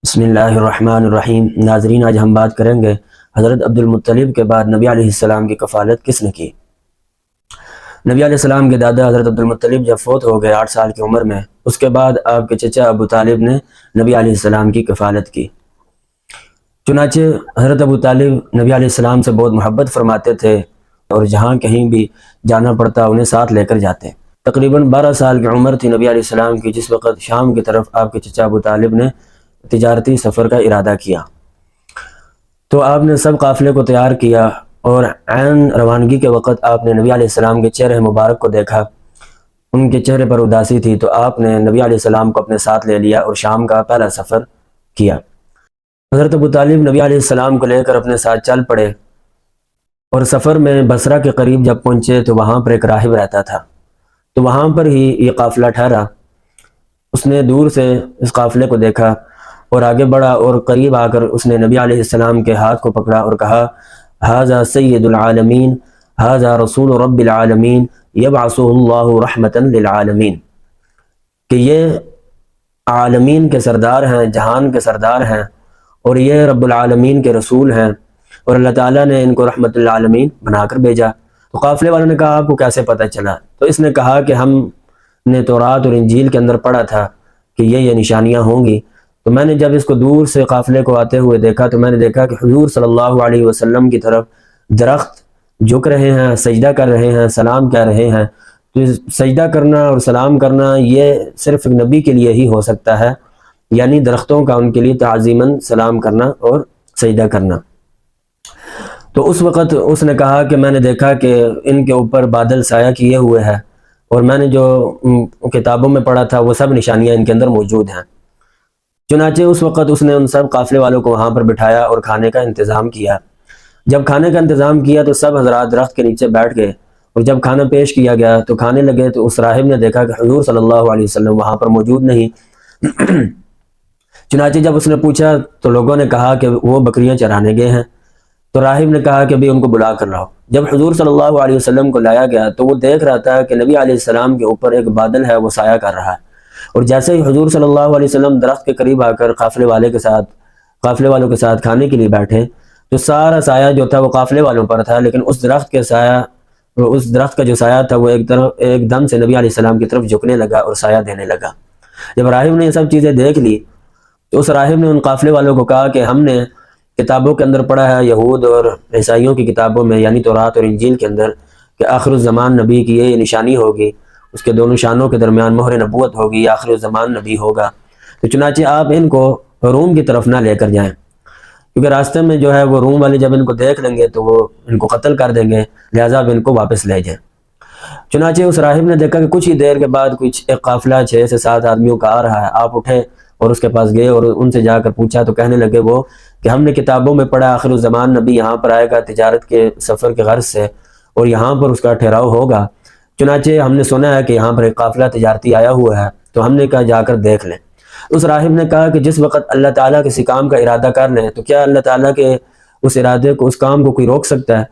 بسم اللہ الرحمن الرحیم۔ ناظرین، آج ہم بات کریں گے حضرت عبد المطلب کے بعد نبی علیہ السلام کی کفالت کس نے کی۔ نبی علیہ السلام کے دادا حضرت عبد المطلب جب فوت ہو گئے 8 سال کی عمر میں، اس کے بعد آپ کے چچا ابو طالب نے نبی علیہ السلام کی کفالت کی۔ چنانچہ حضرت ابو طالب نبی علیہ السلام سے بہت محبت فرماتے تھے اور جہاں کہیں بھی جانا پڑتا انہیں ساتھ لے کر جاتے۔ تقریباً 12 سال کی عمر تھی نبی علیہ السلام کی جس وقت شام کی طرف آپ کے چچا ابو طالب نے تجارتی سفر کا ارادہ کیا۔ تو آپ نے سب قافلے کو تیار کیا اور عین روانگی کے وقت آپ نے نبی علیہ السلام کے چہرے مبارک کو دیکھا۔ ان کے چہرے پر اداسی تھی، تو آپ نے نبی علیہ السلام کو اپنے ساتھ لے لیا اور شام کا پہلا سفر کیا۔ حضرت ابو طالب نبی علیہ السلام کو لے کر اپنے ساتھ چل پڑے اور سفر میں بصرہ کے قریب جب پہنچے تو وہاں پر ایک راہب رہتا تھا، تو وہاں پر ہی یہ قافلہ ٹھہرا۔ اس نے دور سے اس قافلے کو دیکھا اور آگے بڑھا اور قریب آ کر اس نے نبی علیہ السلام کے ہاتھ کو پکڑا اور کہا، ھذا سید العالمین، ھذا رسول رب العالمین، یبعثہ اللہ رحمتا للعالمین، کہ یہ عالمین کے سردار ہیں، جہان کے سردار ہیں، اور یہ رب العالمین کے رسول ہیں، اور اللہ تعالیٰ نے ان کو رحمت للعالمین بنا کر بھیجا۔ تو قافلے والوں نے کہا، آپ کو کیسے پتہ چلا؟ تو اس نے کہا کہ ہم نے تورات اور انجیل کے اندر پڑھا تھا کہ یہ نشانیاں ہوں گی۔ تو میں نے جب اس کو دور سے قافلے کو آتے ہوئے دیکھا تو میں نے دیکھا کہ حضور صلی اللہ علیہ وسلم کی طرف درخت جھک رہے ہیں، سجدہ کر رہے ہیں، سلام کہہ رہے ہیں۔ تو سجدہ کرنا اور سلام کرنا یہ صرف ایک نبی کے لیے ہی ہو سکتا ہے، یعنی درختوں کا ان کے لیے تعظیماً سلام کرنا اور سجدہ کرنا۔ تو اس وقت اس نے کہا کہ میں نے دیکھا کہ ان کے اوپر بادل سایہ کیے ہوئے ہیں، اور میں نے جو کتابوں میں پڑھا تھا وہ سب نشانیاں ان کے اندر موجود ہیں۔ چنانچہ اس وقت اس نے ان سب قافلے والوں کو وہاں پر بٹھایا اور کھانے کا انتظام کیا۔ جب کھانے کا انتظام کیا تو سب حضرات درخت کے نیچے بیٹھ گئے، اور جب کھانا پیش کیا گیا تو کھانے لگے تو اس راہب نے دیکھا کہ حضور صلی اللہ علیہ وسلم وہاں پر موجود نہیں۔ چنانچہ جب اس نے پوچھا تو لوگوں نے کہا کہ وہ بکریاں چرانے گئے ہیں۔ تو راہب نے کہا کہ بھی ان کو بلا کر لاؤ۔ جب حضور صلی اللہ علیہ وسلم کو لایا گیا تو وہ دیکھ رہا تھا کہ نبی علیہ السلام کے اوپر ایک بادل ہے، وہ سایہ کر رہا ہے، اور جیسے ہی حضور صلی اللہ علیہ وسلم درخت کے قریب آ کر قافلے والوں کے ساتھ کھانے کے لیے بیٹھے تو سارا سایہ جو تھا وہ قافلے والوں پر تھا، لیکن اس درخت کا جو سایہ تھا وہ ایک دم سے نبی علیہ السلام کی طرف جھکنے لگا اور سایہ دینے لگا۔ جب راہب نے یہ سب چیزیں دیکھ لی تو اس راہب نے ان قافلے والوں کو کہا کہ ہم نے کتابوں کے اندر پڑھا ہے، یہود اور عیسائیوں کی کتابوں میں یعنی تورات اور انجیل کے اندر، کہ آخر الزمان نبی کی یہ نشانی ہوگی، اس کے دونوں شانوں کے درمیان مہر نبوت ہوگی، آخر الزمان نبی ہوگا۔ تو چنانچہ آپ ان کو روم کی طرف نہ لے کر جائیں، کیونکہ راستے میں جو ہے وہ روم والے جب ان کو دیکھ لیں گے تو وہ ان کو قتل کر دیں گے، لہٰذا آپ ان کو واپس لے جائیں۔ چنانچہ اس راہب نے دیکھا کہ کچھ ہی دیر کے بعد ایک قافلہ 6 سے 7 آدمیوں کا آ رہا ہے۔ آپ اٹھے اور اس کے پاس گئے اور ان سے جا کر پوچھا تو کہنے لگے وہ کہ ہم نے کتابوں میں پڑھا آخر الزمان نبی یہاں پر آئے گا تجارت کے سفر کے غرض سے، اور یہاں پر اس کا ٹھہراؤ ہوگا۔ چنانچہ ہم نے سنا ہے کہ یہاں پر ایک قافلہ تجارتی آیا ہوا ہے، تو ہم نے کہا جا کر دیکھ لیں۔ اس راہب نے کہا کہ جس وقت اللہ تعالیٰ کسی کام کا ارادہ کر لیں تو کیا اللہ تعالیٰ کے اس ارادے کو، اس کام کو کوئی روک سکتا ہے؟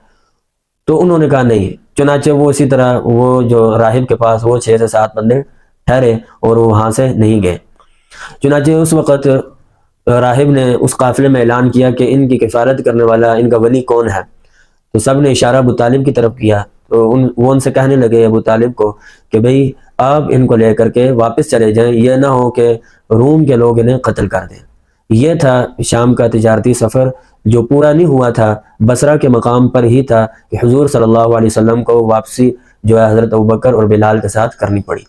تو انہوں نے کہا نہیں۔ چنانچہ وہ اسی طرح وہ جو راہب کے پاس وہ 6 سے 7 بندے ٹھہرے اور وہ وہاں سے نہیں گئے۔ چنانچہ اس وقت راہب نے اس قافلے میں اعلان کیا کہ ان کی کفالت کرنے والا، ان کا ولی کون ہے؟ تو سب نے اشارہ ابو طالب کی طرف کیا، تو وہ ان سے کہنے لگے ابو طالب کو کہ بھئی آپ ان کو لے کر کے واپس چلے جائیں، یہ نہ ہو کہ روم کے لوگ انہیں قتل کر دیں۔ یہ تھا شام کا تجارتی سفر جو پورا نہیں ہوا تھا، بصرہ کے مقام پر ہی تھا کہ حضور صلی اللہ علیہ وسلم کو واپسی جو ہے حضرت ابوبکر اور بلال کے ساتھ کرنی پڑی۔